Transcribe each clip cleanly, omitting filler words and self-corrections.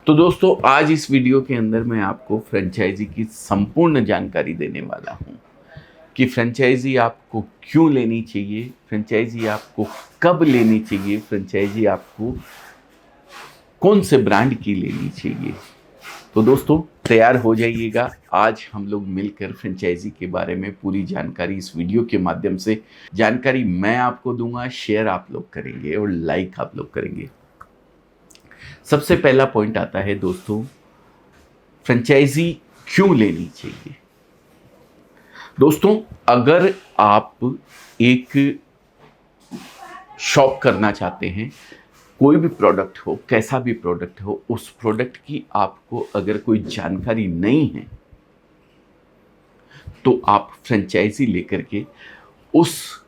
तो दोस्तों आज इस वीडियो के अंदर मैं आपको फ्रेंचाइजी की संपूर्ण जानकारी देने वाला हूं कि फ्रेंचाइजी आपको क्यों लेनी चाहिए, फ्रेंचाइजी आपको कब लेनी चाहिए, फ्रेंचाइजी आपको कौन से ब्रांड की लेनी चाहिए। तो दोस्तों तैयार हो जाइएगा, आज हम लोग मिलकर फ्रेंचाइजी के बारे में पूरी जानकारी इस वीडियो के माध्यम से जानकारी मैं आपको दूंगा, शेयर आप लोग करेंगे और लाइक आप लोग करेंगे। सबसे पहला पॉइंट आता है दोस्तों, फ्रेंचाइजी क्यों लेनी चाहिए। दोस्तों अगर आप एक शॉप करना चाहते हैं, कोई भी प्रोडक्ट हो, कैसा भी प्रोडक्ट हो, उस प्रोडक्ट की आपको अगर कोई जानकारी नहीं है तो आप फ्रेंचाइजी लेकर के उस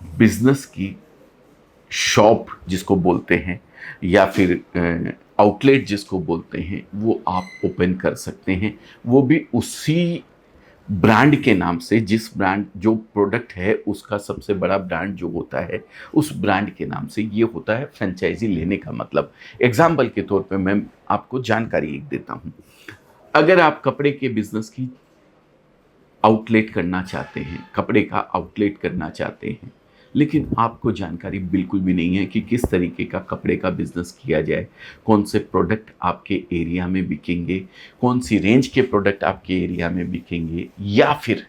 बिजनेस की शॉप जिसको बोलते हैं या फिर आउटलेट जिसको बोलते हैं वो आप ओपन कर सकते हैं, वो भी उसी ब्रांड के नाम से, जिस ब्रांड जो प्रोडक्ट है उसका सबसे बड़ा ब्रांड जो होता है उस ब्रांड के नाम से। ये होता है फ्रेंचाइजी लेने का मतलब। एग्जाम्पल के तौर पे मैं आपको जानकारी एक देता हूँ। अगर आप कपड़े के बिजनेस की आउटलेट करना चाहते हैं, कपड़े का आउटलेट करना चाहते हैं, लेकिन आपको जानकारी बिल्कुल भी नहीं है कि किस तरीके का कपड़े का बिजनेस किया जाए, कौन से प्रोडक्ट आपके एरिया में बिकेंगे, कौन सी रेंज के प्रोडक्ट आपके एरिया में बिकेंगे, या फिर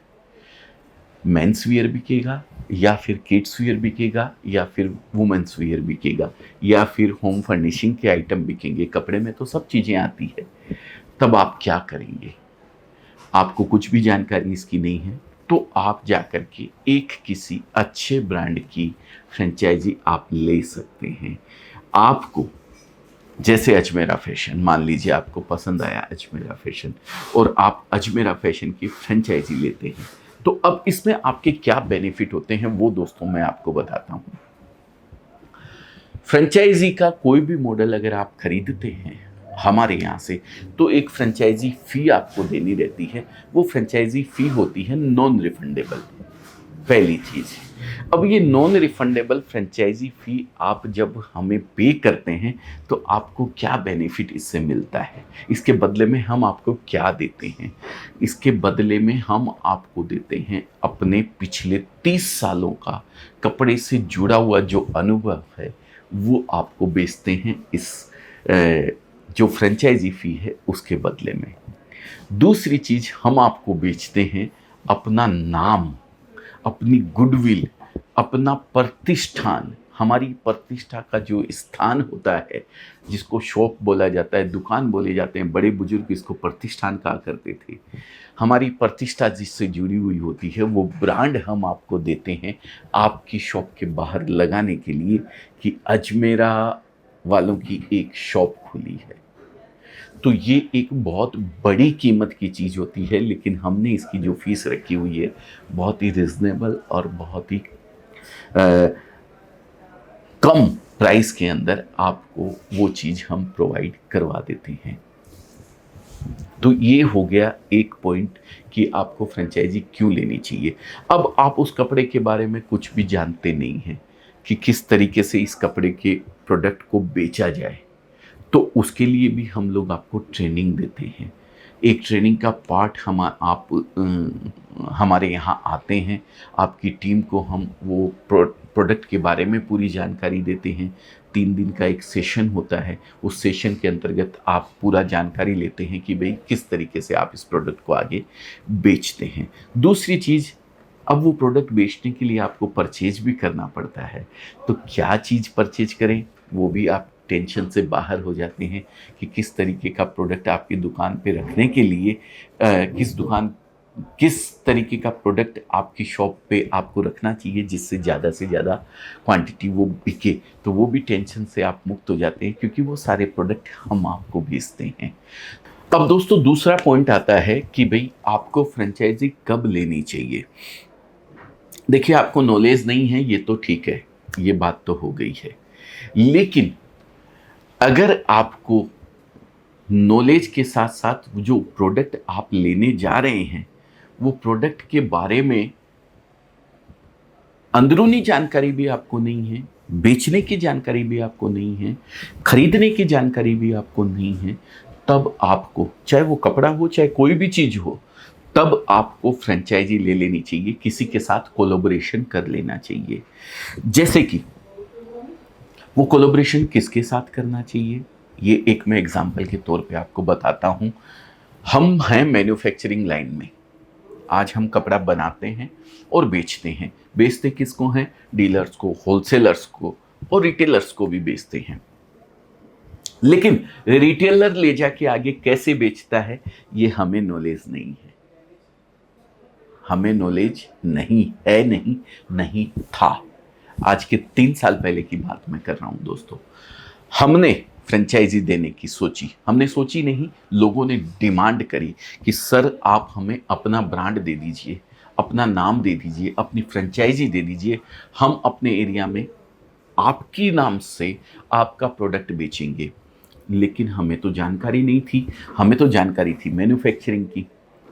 मेंस वियर बिकेगा या फिर किड्स वियर बिकेगा या फिर वुमेन्स वियर बिकेगा या फिर होम फर्निशिंग के आइटम बिकेंगे। कपड़े में तो सब चीज़ें आती है। तब आप क्या करेंगे? आपको कुछ भी जानकारी इसकी नहीं है तो आप जाकर के एक किसी अच्छे ब्रांड की फ्रेंचाइजी आप ले सकते हैं। आपको जैसे अजमेरा फैशन, मान लीजिए आपको पसंद आया अजमेरा फैशन और आप अजमेरा फैशन की फ्रेंचाइजी लेते हैं, तो अब इसमें आपके क्या बेनिफिट होते हैं वो दोस्तों मैं आपको बताता हूँ। फ्रेंचाइजी का कोई भी मॉडल अगर आप खरीदते हैं हमारे यहाँ से, तो एक फ्रेंचाइजी फ़ी आपको देनी रहती है। वो फ्रेंचाइजी फ़ी होती है नॉन रिफंडेबल, पहली चीज़। अब ये नॉन रिफंडेबल फ्रेंचाइजी फ़ी आप जब हमें पे करते हैं तो आपको क्या बेनिफिट इससे मिलता है, इसके बदले में हम आपको क्या देते हैं। इसके बदले में हम आपको देते हैं अपने पिछले 30 सालों का कपड़े से जुड़ा हुआ जो अनुभव है वो आपको बेचते हैं इस जो फ्रेंचाइजी फ़ी है उसके बदले में। दूसरी चीज़, हम आपको बेचते हैं अपना नाम, अपनी गुडविल, अपना प्रतिष्ठान। हमारी प्रतिष्ठा का जो स्थान होता है, जिसको शॉप बोला जाता है, दुकान बोले जाते हैं, बड़े बुजुर्ग इसको प्रतिष्ठान कहा करते थे। हमारी प्रतिष्ठा जिससे जुड़ी हुई होती है वो ब्रांड हम आपको देते हैं आपकी शॉप के बाहर लगाने के लिए कि अजमेरा वालों की एक शॉप खुली है। तो ये एक बहुत बड़ी कीमत की चीज़ होती है, लेकिन हमने इसकी जो फीस रखी हुई है बहुत ही रिजनेबल और बहुत ही कम प्राइस के अंदर आपको वो चीज़ हम प्रोवाइड करवा देते हैं। तो ये हो गया एक पॉइंट कि आपको फ्रेंचाइजी क्यों लेनी चाहिए। अब आप उस कपड़े के बारे में कुछ भी जानते नहीं हैं कि किस तरीके से इस कपड़े के प्रोडक्ट को बेचा जाए, तो उसके लिए भी हम लोग आपको ट्रेनिंग देते हैं। एक ट्रेनिंग का पार्ट आप हमारे यहाँ आते हैं, आपकी टीम को हम वो प्रोडक्ट के बारे में पूरी जानकारी देते हैं। 3 दिन का एक सेशन होता है, उस सेशन के अंतर्गत आप पूरा जानकारी लेते हैं कि भाई किस तरीके से आप इस प्रोडक्ट को आगे बेचते हैं। दूसरी चीज़, अब वो प्रोडक्ट बेचने के लिए आपको परचेज भी करना पड़ता है, तो क्या चीज़ परचेज करें वो भी आप टेंशन से बाहर हो जाते हैं कि किस तरीके का प्रोडक्ट आपकी दुकान पे रखने के लिए किस तरीके का प्रोडक्ट आपकी शॉप पे आपको रखना चाहिए जिससे ज़्यादा से ज़्यादा क्वांटिटी वो बिके। तो वो भी टेंशन से आप मुक्त हो जाते हैं क्योंकि वो सारे प्रोडक्ट हम आपको बेचते हैं। अब दोस्तों दूसरा पॉइंट आता है कि भाई आपको फ्रेंचाइजी कब लेनी चाहिए। देखिए आपको नॉलेज नहीं है ये तो ठीक है, ये बात तो हो गई है, लेकिन अगर आपको नॉलेज के साथ साथ जो प्रोडक्ट आप लेने जा रहे हैं वो प्रोडक्ट के बारे में अंदरूनी जानकारी भी आपको नहीं है, बेचने की जानकारी भी आपको नहीं है, खरीदने की जानकारी भी आपको नहीं है, तब आपको, चाहे वो कपड़ा हो चाहे कोई भी चीज़ हो, तब आपको फ्रेंचाइजी ले लेनी चाहिए, किसी के साथ कोलैबोरेशन कर लेना चाहिए। जैसे कि वो कोलैबोरेशन किसके साथ करना चाहिए, ये एक मैं एग्जांपल के तौर पे आपको बताता हूँ। हम हैं मैन्युफैक्चरिंग लाइन में, आज हम कपड़ा बनाते हैं और बेचते हैं। बेचते किसको हैं? डीलर्स को, होलसेलर्स को और रिटेलर्स को भी बेचते हैं। लेकिन रिटेलर ले जाके आगे कैसे बेचता है, ये हमें नॉलेज नहीं है। हमें नॉलेज नहीं है, नहीं था। आज के 3 साल पहले की बात मैं कर रहा हूं दोस्तों। हमने फ्रेंचाइजी देने की सोची, हमने सोची नहीं, लोगों ने डिमांड करी कि सर आप हमें अपना ब्रांड दे दीजिए, अपना नाम दे दीजिए, अपनी फ्रेंचाइजी दे दीजिए, हम अपने एरिया में आपकी नाम से आपका प्रोडक्ट बेचेंगे। लेकिन हमें तो जानकारी नहीं थी, हमें तो जानकारी थी मैन्युफैक्चरिंग की,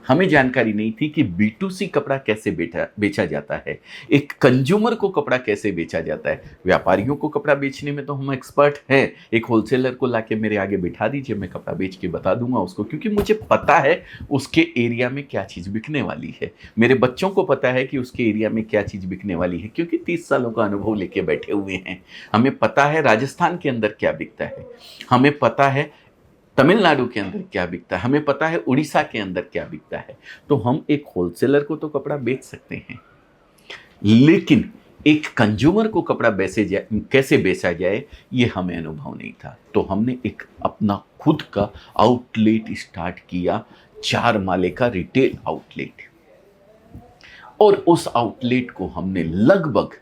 हमें जानकारी नहीं थी कि B2C कपड़ा कैसे बेचा जाता है, एक कंज्यूमर को कपड़ा कैसे बेचा जाता है। व्यापारियों को कपड़ा बेचने में तो हम एक्सपर्ट हैं, एक होलसेलर को लाके मेरे आगे बिठा दीजिए, मैं कपड़ा बेच के बता दूंगा उसको, क्योंकि मुझे पता है उसके एरिया में क्या चीज़ बिकने वाली है, मेरे बच्चों को पता है कि उसके एरिया में क्या चीज़ बिकने वाली है, क्योंकि 30 सालों का अनुभव लेके बैठे हुए हैं। हमें पता है राजस्थान के अंदर क्या बिकता है, हमें पता है तमिलनाडु के अंदर क्या बिकता है, हमें पता है उड़ीसा के अंदर क्या बिकता है। तो हम एक होलसेलर को तो कपड़ा बेच सकते हैं, लेकिन एक कंज्यूमर को कपड़ा कैसे बेचा जाए, ये हमें अनुभव नहीं था। तो हमने एक अपना खुद का आउटलेट स्टार्ट किया, 4 माले का रिटेल आउटलेट। और उस आउटलेट को हमने लगभग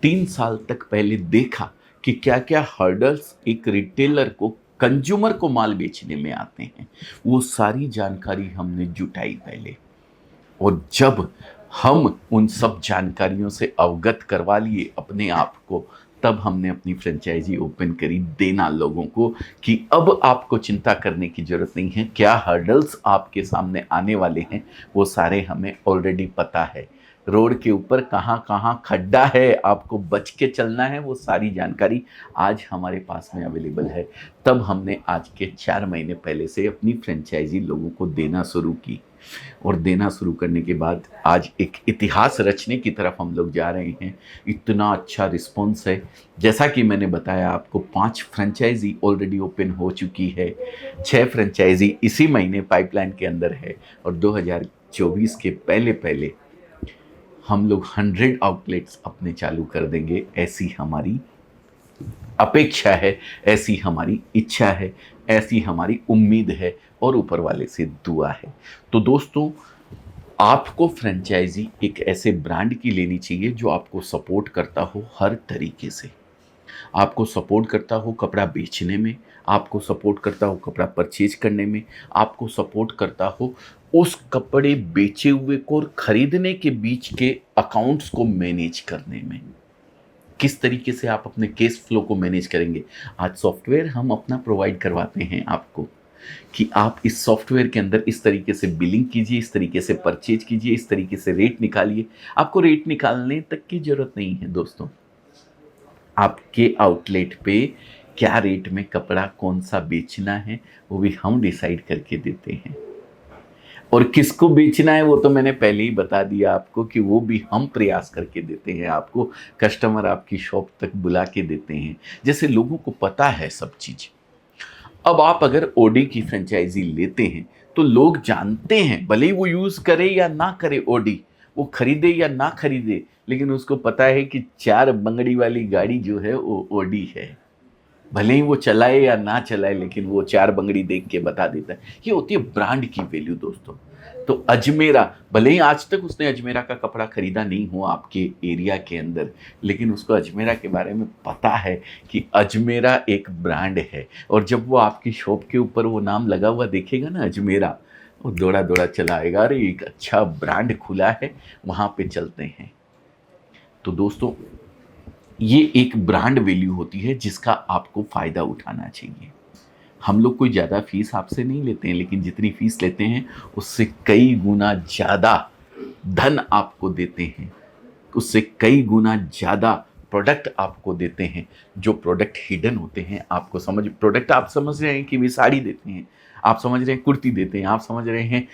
3 साल तक पहले देखा कि क्या क्या हर्डल्स एक रिटेलर को, कंज्यूमर को माल बेचने में आते हैं। वो सारी जानकारी हमने जुटाई पहले, और जब हम उन सब जानकारियों से अवगत करवा लिए अपने आप को, तब हमने अपनी फ्रेंचाइजी ओपन करी, देना लोगों को कि अब आपको चिंता करने की जरूरत नहीं है, क्या हर्डल्स आपके सामने आने वाले हैं वो सारे हमें ऑलरेडी पता है। रोड के ऊपर कहाँ कहाँ खड्डा है, आपको बच के चलना है, वो सारी जानकारी आज हमारे पास में अवेलेबल है। तब हमने आज के 4 महीने पहले से अपनी फ्रेंचाइजी लोगों को देना शुरू की, और देना शुरू करने के बाद आज एक इतिहास रचने की तरफ हम लोग जा रहे हैं। इतना अच्छा रिस्पॉन्स है, जैसा कि मैंने बताया आपको, 5 फ्रेंचाइजी ऑलरेडी ओपन हो चुकी है, 6 फ्रेंचाइजी इसी महीने पाइपलाइन के अंदर है, और 2024 के पहले पहले हम लोग 100 आउटलेट्स अपने चालू कर देंगे, ऐसी हमारी अपेक्षा है, ऐसी हमारी इच्छा है, ऐसी हमारी उम्मीद है, और ऊपर वाले से दुआ है। तो दोस्तों, आपको फ्रेंचाइजी एक ऐसे ब्रांड की लेनी चाहिए जो आपको सपोर्ट करता हो हर तरीके से, आपको सपोर्ट करता हो कपड़ा बेचने में, आपको सपोर्ट करता हो कपड़ा परचेज करने में, आपको सपोर्ट करता हो उस कपड़े बेचे हुए को और खरीदने के बीच के अकाउंट्स को मैनेज करने में। किस तरीके से आप अपने केस फ्लो को मैनेज करेंगे। आज सॉफ्टवेयर हम अपना प्रोवाइड करवाते हैं आपको कि आप इस सॉफ्टवेयर के अंदर इस तरीके से बिलिंग कीजिए, इस तरीके से परचेज कीजिए, इस तरीके से रेट निकालिए। आपको रेट निकालने तक की जरूरत नहीं है दोस्तों, आपके आउटलेट पे क्या रेट में कपड़ा कौन सा बेचना है वो भी हम डिसाइड करके देते हैं, और किसको बेचना है वो तो मैंने पहले ही बता दिया आपको कि वो भी हम प्रयास करके देते हैं आपको। कस्टमर आपकी शॉप तक बुला के देते हैं, जैसे लोगों को पता है सब चीज़। अब आप अगर ओडी की फ्रेंचाइजी लेते हैं तो लोग जानते हैं, भले ही वो यूज़ करे या ना करे ओडी, वो खरीदे या ना खरीदे, लेकिन उसको पता है कि 4 बंगड़ी वाली गाड़ी जो है वो ओडी है। भले ही वो चलाए या ना चलाए, लेकिन वो 4 बंगड़ी देख के बता देता है। ये होती है ब्रांड की वैल्यू दोस्तों। तो अजमेरा, भले ही आज तक उसने अजमेरा का कपड़ा खरीदा नहीं हो आपके एरिया के अंदर, लेकिन उसको अजमेरा के बारे में पता है कि अजमेरा एक ब्रांड है, और जब वो आपकी शॉप के ऊपर वो नाम लगा हुआ देखेगा ना अजमेरा, वो दौड़ा दौड़ा चला आएगा, अरे एक अच्छा ब्रांड खुला है, वहाँ पे चलते हैं। तो दोस्तों, ये एक ब्रांड वैल्यू होती है जिसका आपको फ़ायदा उठाना चाहिए। हम लोग कोई ज़्यादा फीस आपसे नहीं लेते हैं, लेकिन जितनी फीस लेते हैं उससे कई गुना ज़्यादा धन आपको देते हैं, उससे कई गुना ज़्यादा प्रोडक्ट आपको देते हैं, जो प्रोडक्ट हिडन होते हैं, आपको प्रोडक्ट आप समझ रहे हैं कि वे साड़ी देते हैं, आप समझ रहे हैं कुर्ती देते हैं, आप समझ रहे हैं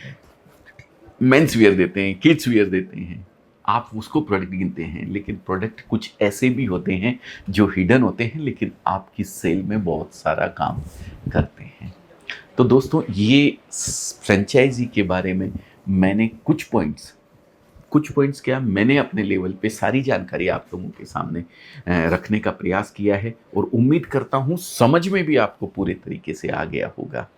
मेंस वियर देते हैं, किड्स वियर देते हैं, आप उसको प्रोडक्ट गिनते हैं। लेकिन प्रोडक्ट कुछ ऐसे भी होते हैं जो हिडन होते हैं, लेकिन आपकी सेल में बहुत सारा काम करते हैं। तो दोस्तों, ये फ्रेंचाइजी के बारे में मैंने कुछ पॉइंट्स क्या, मैंने अपने लेवल पे सारी जानकारी आप लोगों के सामने रखने का प्रयास किया है, और उम्मीद करता हूँ समझ में भी आपको पूरे तरीके से आ गया होगा।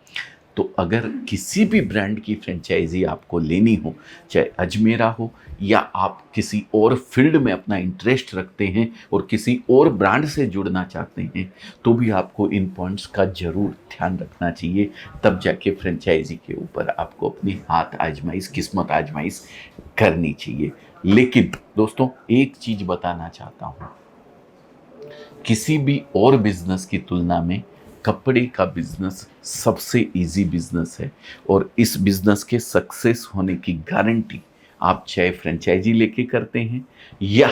तो अगर किसी भी ब्रांड की फ्रेंचाइजी आपको लेनी हो, चाहे अजमेरा हो या आप किसी और फील्ड में अपना इंटरेस्ट रखते हैं और किसी और ब्रांड से जुड़ना चाहते हैं, तो भी आपको इन पॉइंट्स का ज़रूर ध्यान रखना चाहिए। तब जाके फ्रेंचाइजी के ऊपर आपको अपनी हाथ आजमाइश, किस्मत आजमाइश करनी चाहिए। लेकिन दोस्तों, एक चीज़ बताना चाहता हूँ, किसी भी और बिजनेस की तुलना में कपड़े का बिजनेस सबसे इजी बिजनेस है, और इस बिजनेस के सक्सेस होने की गारंटी आप चाहे फ्रेंचाइजी लेके करते हैं या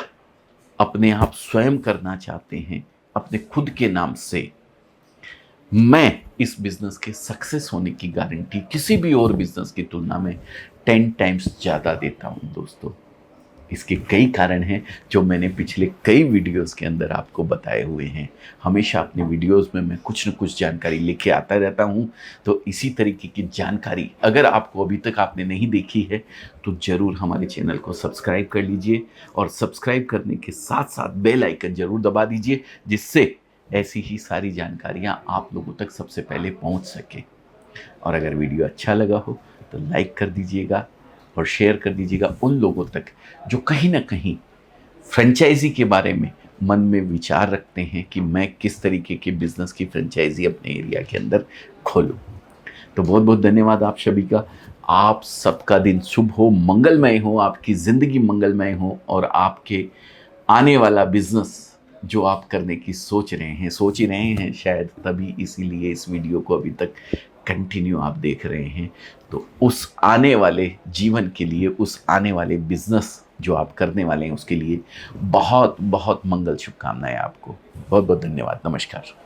अपने आप स्वयं करना चाहते हैं अपने खुद के नाम से, मैं इस बिजनेस के सक्सेस होने की गारंटी किसी भी और बिजनेस की तुलना में 10 टाइम्स ज़्यादा देता हूं दोस्तों। इसके कई कारण हैं जो मैंने पिछले कई वीडियोस के अंदर आपको बताए हुए हैं। हमेशा अपने वीडियोस में मैं कुछ न कुछ जानकारी लेके आता रहता हूं। तो इसी तरीके की जानकारी अगर आपको अभी तक आपने नहीं देखी है तो ज़रूर हमारे चैनल को सब्सक्राइब कर लीजिए, और सब्सक्राइब करने के साथ साथ बेल आइकन ज़रूर दबा दीजिए, जिससे ऐसी ही सारी जानकारियाँ आप लोगों तक सबसे पहले पहुँच सके। और अगर वीडियो अच्छा लगा हो तो लाइक कर दीजिएगा और शेयर कर दीजिएगा उन लोगों तक जो कहीं ना कहीं फ्रेंचाइजी के बारे में मन में विचार रखते हैं कि मैं किस तरीके के बिजनेस की फ्रेंचाइजी अपने एरिया के अंदर खोलूं। तो बहुत बहुत धन्यवाद आप सभी का। आप सबका दिन शुभ हो, मंगलमय हो, आपकी ज़िंदगी मंगलमय हो, और आपके आने वाला बिजनेस जो आप करने की सोच ही रहे हैं शायद, तभी इसीलिए इस वीडियो को अभी तक कंटिन्यू आप देख रहे हैं। तो उस आने वाले जीवन के लिए, उस आने वाले बिजनेस जो आप करने वाले हैं, उसके लिए बहुत बहुत मंगल शुभकामनाएं आपको। बहुत बहुत धन्यवाद। नमस्कार।